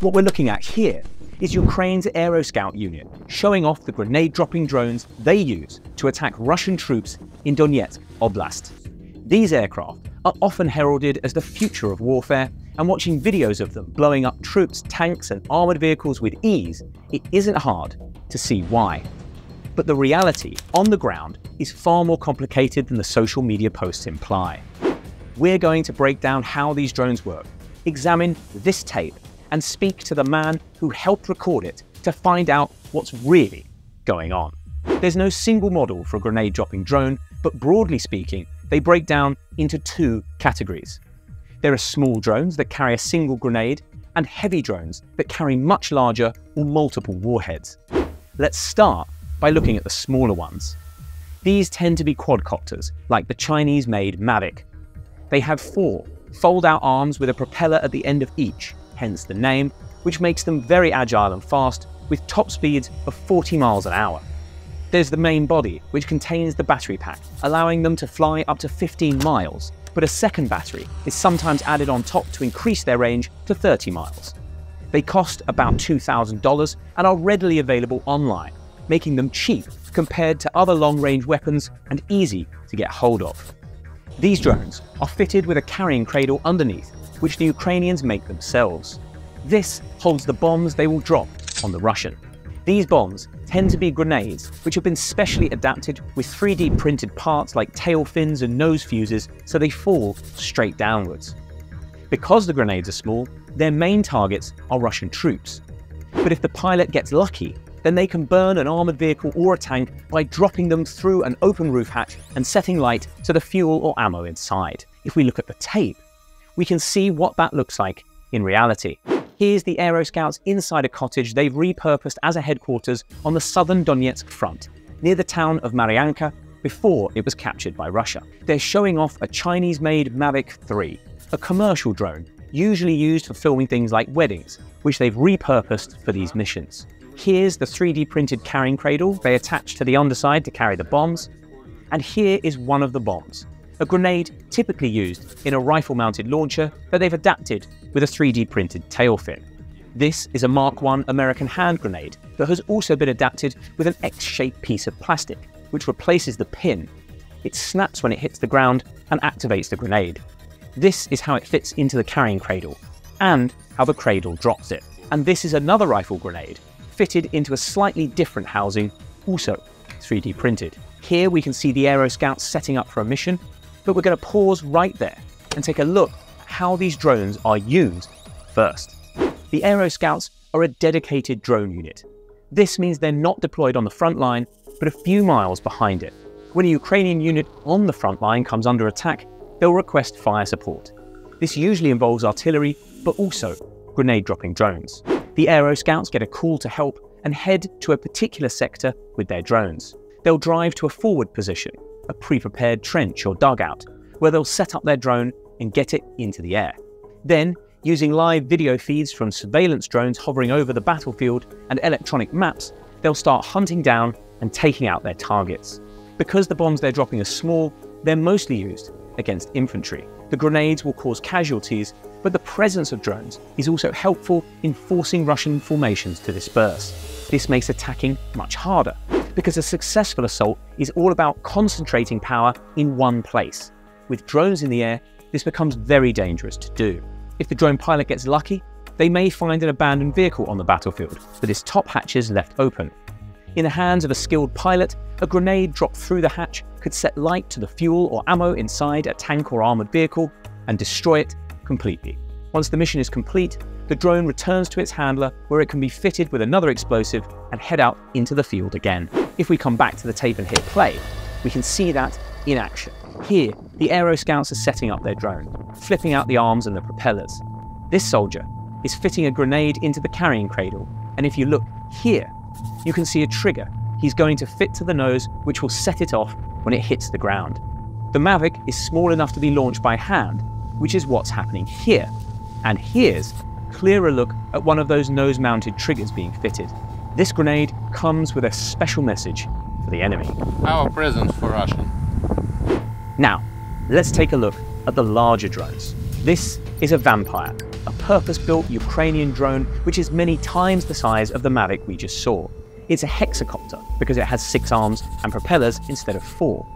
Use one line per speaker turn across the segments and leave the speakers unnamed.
What we're looking at here is Ukraine's Aeroscout unit showing off the grenade-dropping drones they use to attack Russian troops in Donetsk Oblast. These aircraft are often heralded as the future of warfare, and watching videos of them blowing up troops, tanks and armoured vehicles with ease, it isn't hard to see why. But the reality on the ground is far more complicated than the social media posts imply. We're going to break down how these drones work, examine this tape, and speak to the man who helped record it to find out what's really going on. There's no single model for a grenade-dropping drone, but broadly speaking, they break down into two categories. There are small drones that carry a single grenade, and heavy drones that carry much larger or multiple warheads. Let's start by looking at the smaller ones. These tend to be quadcopters, like the Chinese-made Mavic. They have 4 fold-out arms with a propeller at the end of each, hence the name, which makes them very agile and fast, with top speeds of 40 miles an hour. There's the main body, which contains the battery pack, allowing them to fly up to 15 miles, but a second battery is sometimes added on top to increase their range to 30 miles. They cost about $2,000 and are readily available online, making them cheap compared to other long-range weapons and easy to get hold of. These drones are fitted with a carrying cradle underneath, which the Ukrainians make themselves. This holds the bombs they will drop on the Russian. These bombs tend to be grenades which have been specially adapted with 3D printed parts like tail fins and nose fuses so they fall straight downwards. Because the grenades are small, their main targets are Russian troops. But if the pilot gets lucky, then they can burn an armoured vehicle or a tank by dropping them through an open roof hatch and setting light to the fuel or ammo inside. If we look at the tape, we can see what that looks like in reality. Here's the Aeroscouts inside a cottage they've repurposed as a headquarters on the southern Donetsk front, near the town of Maryanka, before it was captured by Russia. They're showing off a Chinese-made Mavic 3, a commercial drone usually used for filming things like weddings, which they've repurposed for these missions. Here's the 3D printed carrying cradle they attach to the underside to carry the bombs, and here is one of the bombs, a grenade typically used in a rifle-mounted launcher that they've adapted with a 3D printed tail fin. This is a Mark I American hand grenade that has also been adapted with an X-shaped piece of plastic, which replaces the pin. It snaps when it hits the ground and activates the grenade. This is how it fits into the carrying cradle, and how the cradle drops it. And this is another rifle grenade, fitted into a slightly different housing, also 3D printed. Here we can see the Aeroscouts setting up for a mission, but we're going to pause right there and take a look at how these drones are used first. The Aeroscouts are a dedicated drone unit. This means they're not deployed on the front line, but a few miles behind it. When a Ukrainian unit on the front line comes under attack, they'll request fire support. This usually involves artillery, but also grenade-dropping drones. The Aeroscouts get a call to help and head to a particular sector with their drones. They'll drive to a forward position, a pre-prepared trench or dugout, where they'll set up their drone and get it into the air. Then, using live video feeds from surveillance drones hovering over the battlefield and electronic maps, they'll start hunting down and taking out their targets. Because the bombs they're dropping are small, they're mostly used against infantry. The grenades will cause casualties, but the presence of drones is also helpful in forcing Russian formations to disperse. This makes attacking much harder, because a successful assault is all about concentrating power in one place. With drones in the air, this becomes very dangerous to do. If the drone pilot gets lucky, they may find an abandoned vehicle on the battlefield, with its top hatches left open. In the hands of a skilled pilot, a grenade dropped through the hatch could set light to the fuel or ammo inside a tank or armoured vehicle and destroy it completely. Once the mission is complete, the drone returns to its handler where it can be fitted with another explosive and head out into the field again. If we come back to the tape and hit play, we can see that in action. Here, the Aeroscouts are setting up their drone, flipping out the arms and the propellers. This soldier is fitting a grenade into the carrying cradle, and if you look here, you can see a trigger he's going to fit to the nose, which will set it off when it hits the ground. The Mavic is small enough to be launched by hand, which is what's happening here. And here's a clearer look at one of those nose-mounted triggers being fitted. This grenade comes with a special message for the enemy.
Our present for Russian.
Now, let's take a look at the larger drones. This is a Vampire, a purpose-built Ukrainian drone which is many times the size of the Mavic we just saw. It's a hexacopter because it has 6 arms and propellers instead of 4.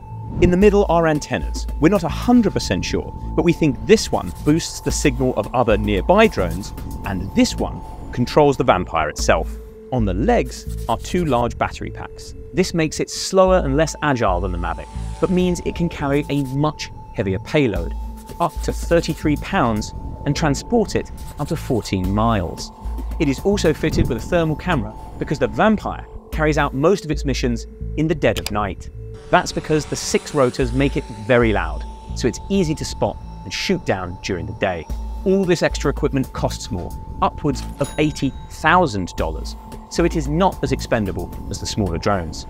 In the middle are antennas. We're not 100% sure, but we think this one boosts the signal of other nearby drones, and this one controls the Vampire itself. On the legs are 2 large battery packs. This makes it slower and less agile than the Mavic, but means it can carry a much heavier payload, up to 33 pounds, and transport it up to 14 miles. It is also fitted with a thermal camera because the Vampire carries out most of its missions in the dead of night. That's because the 6 rotors make it very loud, so it's easy to spot and shoot down during the day. All this extra equipment costs more, upwards of $80,000, so it is not as expendable as the smaller drones.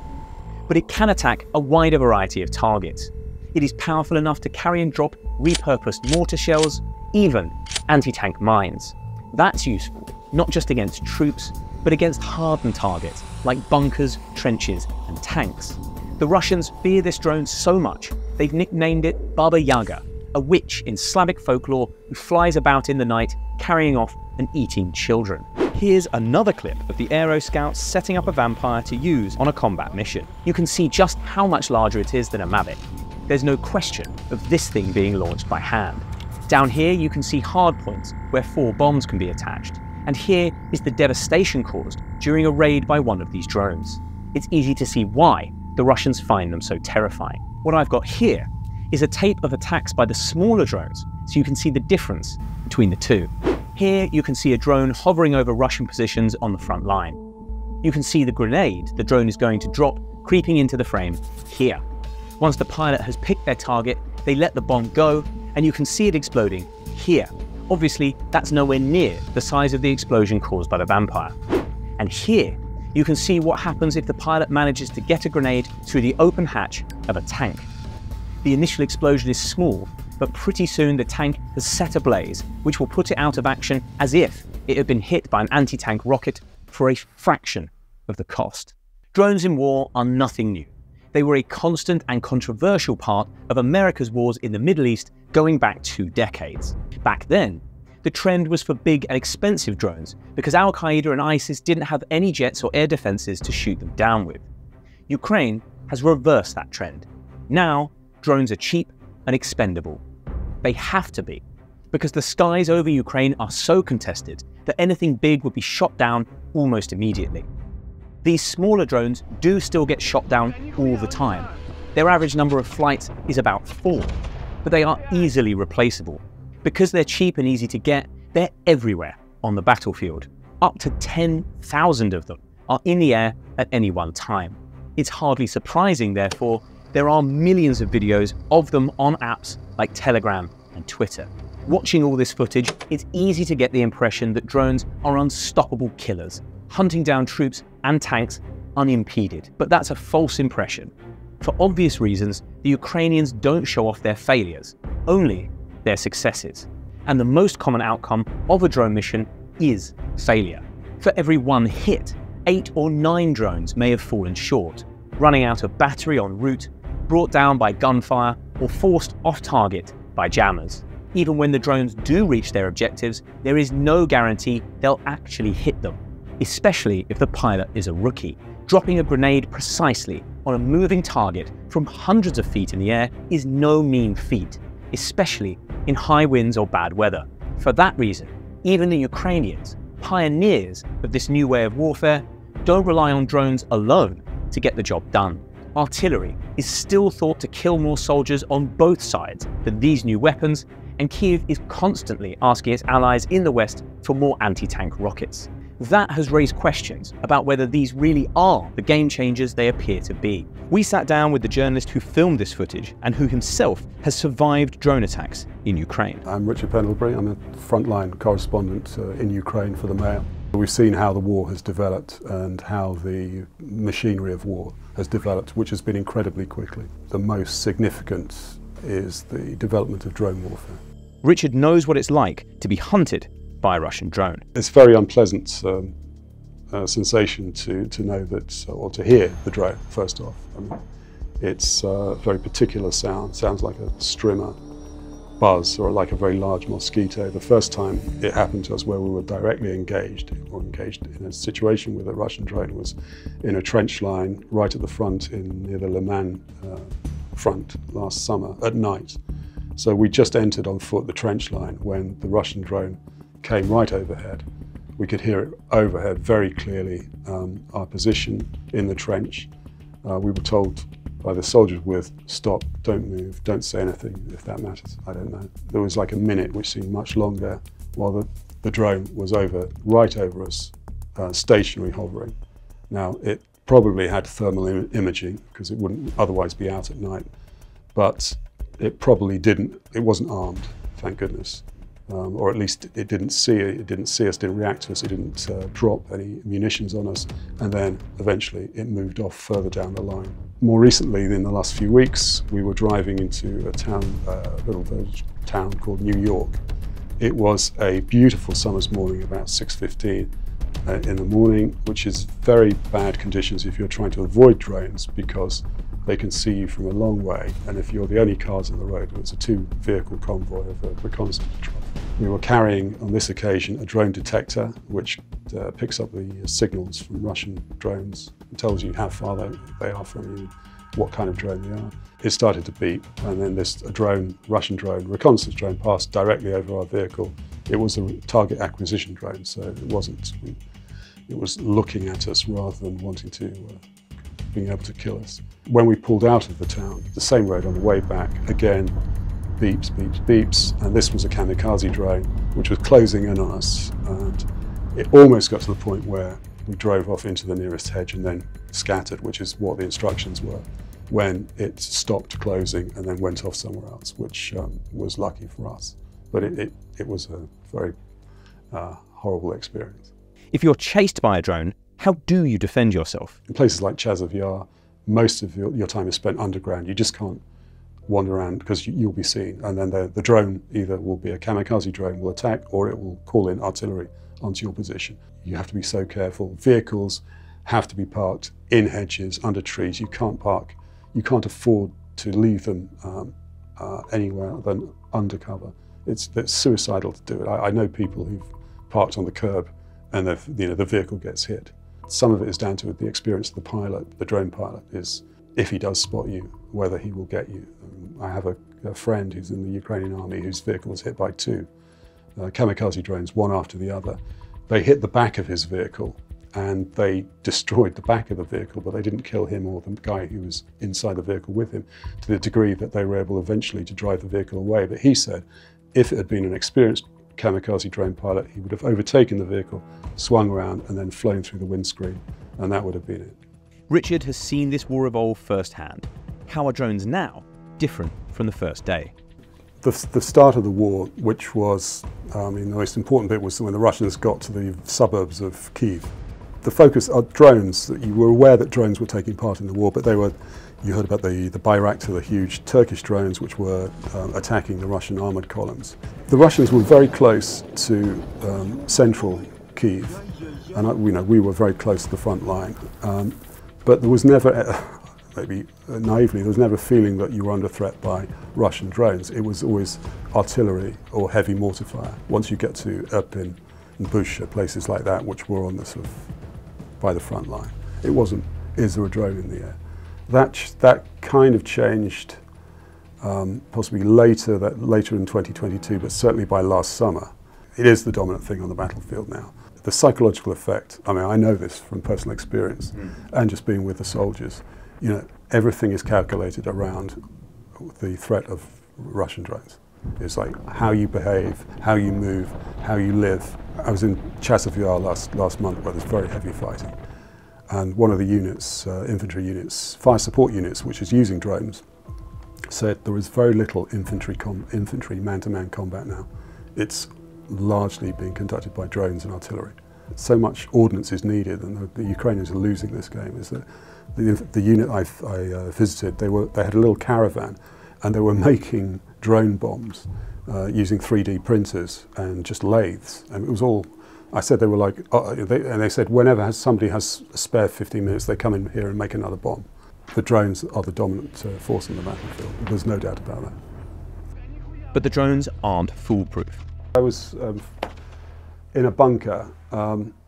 But it can attack a wider variety of targets. It is powerful enough to carry and drop repurposed mortar shells, even anti-tank mines. That's useful, not just against troops, but against hardened targets like bunkers, trenches, and tanks. The Russians fear this drone so much, they've nicknamed it Baba Yaga, a witch in Slavic folklore who flies about in the night, carrying off and eating children. Here's another clip of the Aero Scouts setting up a Vampire to use on a combat mission. You can see just how much larger it is than a Mavic. There's no question of this thing being launched by hand. Down here you can see hardpoints where 4 bombs can be attached, and here is the devastation caused during a raid by one of these drones. It's easy to see why the Russians find them so terrifying. What I've got here is a tape of attacks by the smaller drones, so you can see the difference between the two. Here you can see a drone hovering over Russian positions on the front line. You can see the grenade the drone is going to drop creeping into the frame here. Once the pilot has picked their target, they let the bomb go, and you can see it exploding here. Obviously, that's nowhere near the size of the explosion caused by the Vampire. And here, you can see what happens if the pilot manages to get a grenade through the open hatch of a tank. The initial explosion is small, but pretty soon the tank has set ablaze, which will put it out of action as if it had been hit by an anti-tank rocket for a fraction of the cost. Drones in war are nothing new. They were a constant and controversial part of America's wars in the Middle East going back 2 decades. Back then, the trend was for big and expensive drones because Al-Qaeda and ISIS didn't have any jets or air defenses to shoot them down with. Ukraine has reversed that trend. Now, drones are cheap and expendable. They have to be, because the skies over Ukraine are so contested that anything big would be shot down almost immediately. These smaller drones do still get shot down all the time. Their average number of flights is about 4, but they are easily replaceable. Because they're cheap and easy to get, they're everywhere on the battlefield. Up to 10,000 of them are in the air at any one time. It's hardly surprising, therefore, there are millions of videos of them on apps like Telegram and Twitter. Watching all this footage, it's easy to get the impression that drones are unstoppable killers, hunting down troops and tanks unimpeded. But that's a false impression. For obvious reasons, the Ukrainians don't show off their failures, only their successes. And the most common outcome of a drone mission is failure. For every 1 hit, 8 or 9 drones may have fallen short, running out of battery en route, brought down by gunfire, or forced off target by jammers. Even when the drones do reach their objectives, there is no guarantee they'll actually hit them, especially if the pilot is a rookie. Dropping a grenade precisely on a moving target from hundreds of feet in the air is no mean feat, especially in high winds or bad weather. For that reason, even the Ukrainians, pioneers of this new way of warfare, don't rely on drones alone to get the job done. Artillery is still thought to kill more soldiers on both sides than these new weapons, and Kyiv is constantly asking its allies in the West for more anti-tank rockets. That has raised questions about whether these really are the game changers they appear to be. We sat down with the journalist who filmed this footage and who himself has survived drone attacks in Ukraine.
I'm Richard Pendlebury. I'm a frontline correspondent in Ukraine for the Mail. We've seen how the war has developed and how the machinery of war has developed, which has been incredibly quickly. The most significant is the development of drone warfare.
Richard knows what it's like to be hunted by a Russian drone.
It's a very unpleasant sensation to know that, or to hear the drone, first off. I mean, it's a very particular sound, sounds like a strimmer, buzz or like a very large mosquito. The first time it happened to us where we were directly engaged in a situation with a Russian drone was in a trench line right at the front near the Le Mans front last summer at night. So we just entered on foot the trench line when the Russian drone came right overhead. We could hear it overhead very clearly, our position in the trench. We were told by the soldiers with, stop, don't move, don't say anything if that matters, I don't know. There was like a minute which seemed much longer while the drone was right over us, stationary hovering. Now it probably had thermal imaging because it wouldn't otherwise be out at night, but it probably didn't, it wasn't armed, thank goodness. Or at least it didn't see us, didn't react to us, it didn't drop any munitions on us, and then eventually it moved off further down the line. More recently, in the last few weeks, we were driving into a town, little village town called New York. It was a beautiful summer's morning, about 6:15 in the morning, which is very bad conditions if you're trying to avoid drones because they can see you from a long way, and if you're the only cars on the road, it's a two-vehicle convoy of a reconnaissance patrol. We were carrying, on this occasion, a drone detector which picks up the signals from Russian drones and tells you how far they are from you, what kind of drone they are. It started to beep, and then this Russian drone, reconnaissance drone, passed directly over our vehicle. It was a target acquisition drone, so it was looking at us rather than wanting to being able to kill us. When we pulled out of the town, the same road on the way back, again, beeps, beeps, beeps, and this was a kamikaze drone which was closing in on us, and it almost got to the point where we drove off into the nearest hedge and then scattered, which is what the instructions were, when it stopped closing and then went off somewhere else, which was lucky for us. But it was a very horrible experience.
If you're chased by a drone, how do you defend yourself?
In places like Chazov Yar, most of your time is spent underground. You just can't wander around because you'll be seen. And then the drone either will be a kamikaze drone, will attack, or it will call in artillery onto your position. You have to be so careful. Vehicles have to be parked in hedges, under trees. You can't afford to leave them anywhere than undercover. It's suicidal to do it. I know people who've parked on the curb and the vehicle gets hit. Some of it is down to the experience of the pilot, the drone pilot, is if he does spot you, whether he will get you. I have a friend who's in the Ukrainian army whose vehicle was hit by two kamikaze drones, one after the other. They hit the back of his vehicle and they destroyed the back of the vehicle, but they didn't kill him or the guy who was inside the vehicle with him, to the degree that they were able eventually to drive the vehicle away. But he said if it had been an experienced kamikaze drone pilot, he would have overtaken the vehicle, swung around and then flown through the windscreen, and that would have been it.
Richard has seen this war evolve firsthand. How are drones now different from the first day?
The start of the war, which was, the most important bit was when the Russians got to the suburbs of Kyiv. The focus on drones, you were aware that drones were taking part in the war, but you heard about the Bayraktar, the huge Turkish drones which were attacking the Russian armoured columns. The Russians were very close to central Kyiv, and we were very close to the front line. But there was never, maybe naively, there was never a feeling that you were under threat by Russian drones. It was always artillery or heavy mortar fire. Once you get to Irpin and Bucha, places like that, which were on the sort of by the front line, it wasn't, is there a drone in the air? That kind of changed possibly later in 2022, but certainly by last summer. It is the dominant thing on the battlefield now. The psychological effect, I know this from personal experience and just being with the soldiers, everything is calculated around the threat of Russian drones. It's like how you behave, how you move, how you live. I was in Chazov Yar last month where there's very heavy fighting. And one of the units, infantry units, fire support units, which is using drones, said there is very little infantry man-to-man combat now. It's largely being conducted by drones and artillery. So much ordnance is needed, and the Ukrainians are losing this game. Is that the unit I visited? They had a little caravan, and they were making drone bombs using 3D printers and just lathes, and it was all. I said they were like, and they said whenever somebody has a spare 15 minutes, they come in here and make another bomb. The drones are the dominant force on the battlefield. There's no doubt about that.
but the drones aren't foolproof.
I was in a bunker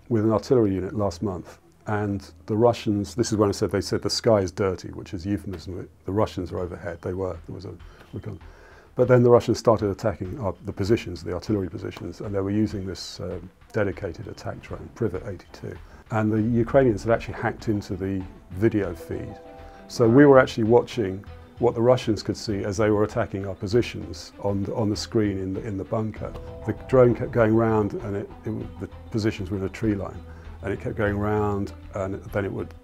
with an artillery unit last month, and the Russians, this is when they said the sky is dirty, which is a euphemism. The Russians are overhead. There was a but then the Russians started attacking the positions, the artillery positions, and they were using this dedicated attack drone, Privet 82. And the Ukrainians had actually hacked into the video feed. So we were actually watching what the Russians could see as they were attacking our positions on the screen in the bunker. The drone kept going round, and the positions were in a tree line, and it kept going round, and then it would.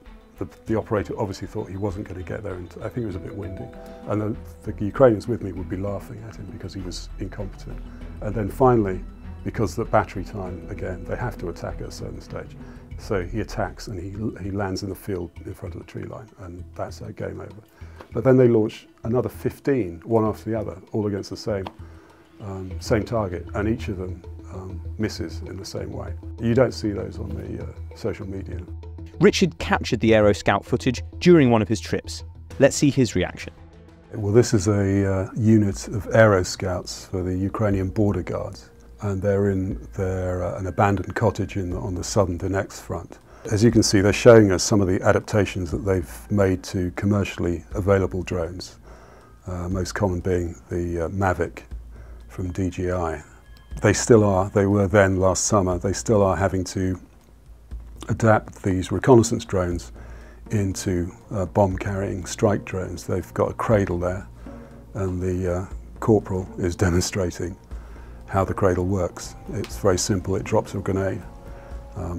The operator obviously thought he wasn't going to get there, and I think it was a bit windy. And the Ukrainians with me would be laughing at him because he was incompetent. And then finally, because the battery time, again, they have to attack at a certain stage. So he attacks and he lands in the field in front of the tree line, and that's a game over. But then they launch another 15, one after the other, all against the same target, and each of them misses in the same way. You don't see those on the social media.
Richard captured the Aero Scout footage during one of his trips. Let's see his reaction.
Well, this is a unit of Aero Scouts for the Ukrainian border guards, and they're in an abandoned cottage on the southern Donetsk front. As you can see, they're showing us some of the adaptations that they've made to commercially available drones, most common being the Mavic from DJI. They were then last summer, they still are having to adapt these reconnaissance drones into bomb-carrying strike drones. They've got a cradle there, and the corporal is demonstrating how the cradle works. It's very simple. It drops a grenade.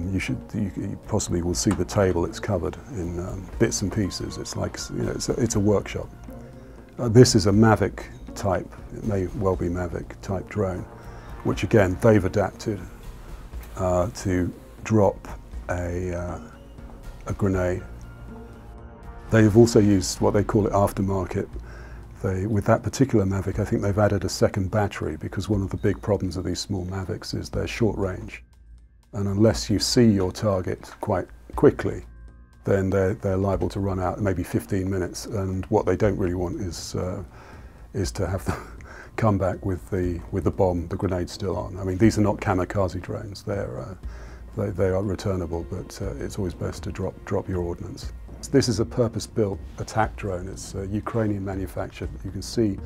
You possibly will see the table. It's covered in bits and pieces. It's like, you know, it's a workshop. This is a Mavic type. It may well be Mavic type drone, which again they've adapted to drop a grenade. They have also used what they call it aftermarket. With that particular Mavic, I think they've added a second battery, because one of the big problems of these small Mavics is their short range. And unless you see your target quite quickly, then they're liable to run out maybe 15 minutes. And what they don't really want is to have them come back with the bomb, the grenade still on. I mean, these are not kamikaze drones. They are returnable, but it's always best to drop your ordnance. This is a purpose-built attack drone. It's Ukrainian manufactured. You can see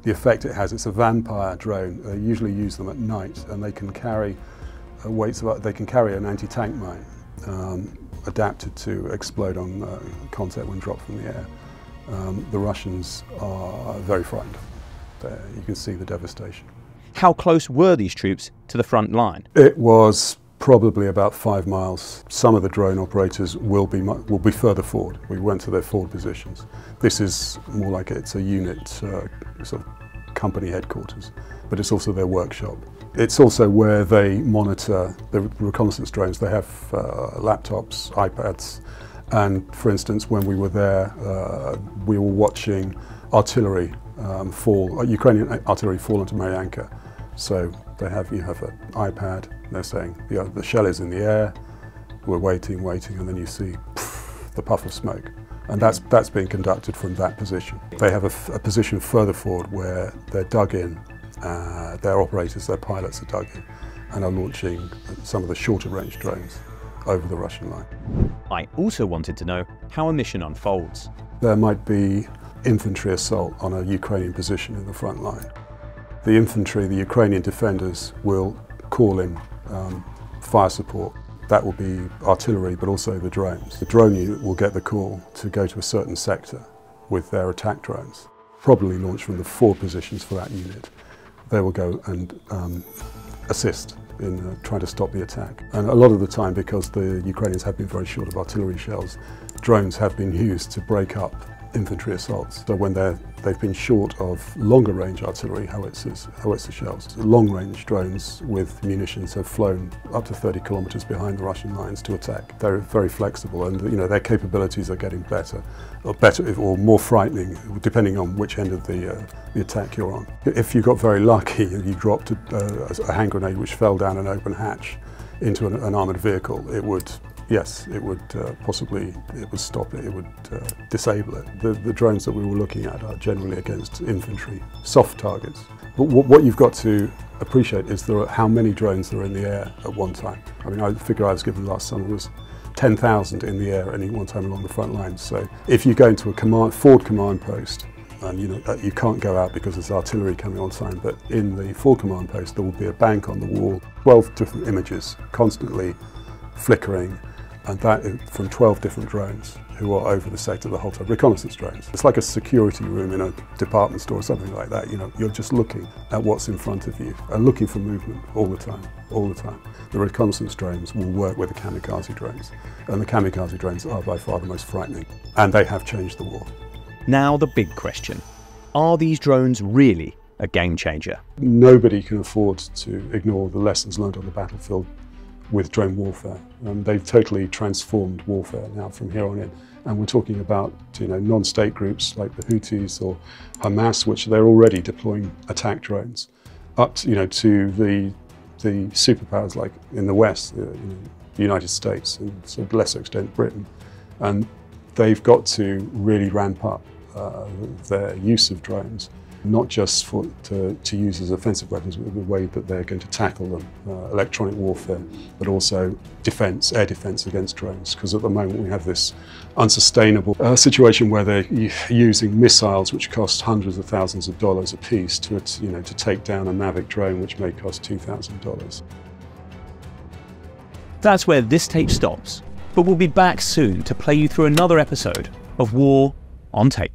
the effect it has. It's a vampire drone. They usually use them at night, and they can carry they can carry an anti-tank mine adapted to explode on contact when dropped from the air. The Russians are very frightened. You can see the devastation.
How close were these troops to the front line?
It was probably about 5 miles. Some of the drone operators will be further forward. We went to their forward positions. This is more like it's a unit, sort of company headquarters, but it's also their workshop. It's also where they monitor the reconnaissance drones. They have laptops, iPads, and for instance, when we were there, we were watching artillery Ukrainian artillery fall into Marianka. So you have an iPad, they're saying the shell is in the air, we're waiting, and then you see the puff of smoke. And that's being conducted from that position. They have a position further forward where they're dug in, their operators, their pilots are dug in, and are launching some of the shorter range drones over the Russian line.
I also wanted to know how a mission unfolds.
There might be infantry assault on a Ukrainian position in the front line. The infantry, the Ukrainian defenders, will call in fire support. That will be artillery, but also the drones. The drone unit will get the call to go to a certain sector with their attack drones, probably launched from the forward positions for that unit. They will go and assist in trying to stop the attack. And a lot of the time, because the Ukrainians have been very short of artillery shells, drones have been used to break up infantry assaults. So when they've been short of longer range artillery, howitzer shells, long range drones with munitions have flown up to 30 kilometers behind the Russian lines to attack. They're very flexible, and their capabilities are getting better or more frightening, depending on which end of the attack you're on. If you got very lucky and you dropped a hand grenade which fell down an open hatch into an armoured vehicle, it would yes, it would possibly, it would stop it, it would disable it. The drones that we were looking at are generally against infantry, soft targets. But what you've got to appreciate is how many drones there are in the air at one time. I mean, the figure I was given last summer was 10,000 in the air at any one time along the front lines. So if you go into a forward command post, and you can't go out because there's artillery coming on time, but in the forward command post there will be a bank on the wall, 12 different images constantly flickering, and that is from 12 different drones who are over the sector the whole time, reconnaissance drones. It's like a security room in a department store or something like that. You're just looking at what's in front of you and looking for movement all the time, all the time. The reconnaissance drones will work with the kamikaze drones, and the kamikaze drones are by far the most frightening, and they have changed the war.
Now the big question, are these drones really a game changer?
Nobody can afford to ignore the lessons learned on the battlefield with drone warfare. They've totally transformed warfare now from here on in. And we're talking about non-state groups like the Houthis or Hamas, which they're already deploying attack drones, up to, to the superpowers like in the West, the United States, and to a lesser extent Britain. And they've got to really ramp up their use of drones, not just to use as offensive weapons, but the way that they're going to tackle them, electronic warfare, but also defence, air defence against drones. Because at the moment we have this unsustainable situation where they're using missiles which cost hundreds of thousands of dollars a piece to take down a Mavic drone which may cost $2,000.
That's where this tape stops, but we'll be back soon to play you through another episode of War on Tape.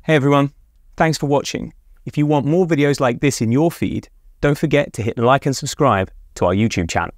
Hey everyone, thanks for watching. If you want more videos like this in your feed, don't forget to hit like and subscribe to our YouTube channel.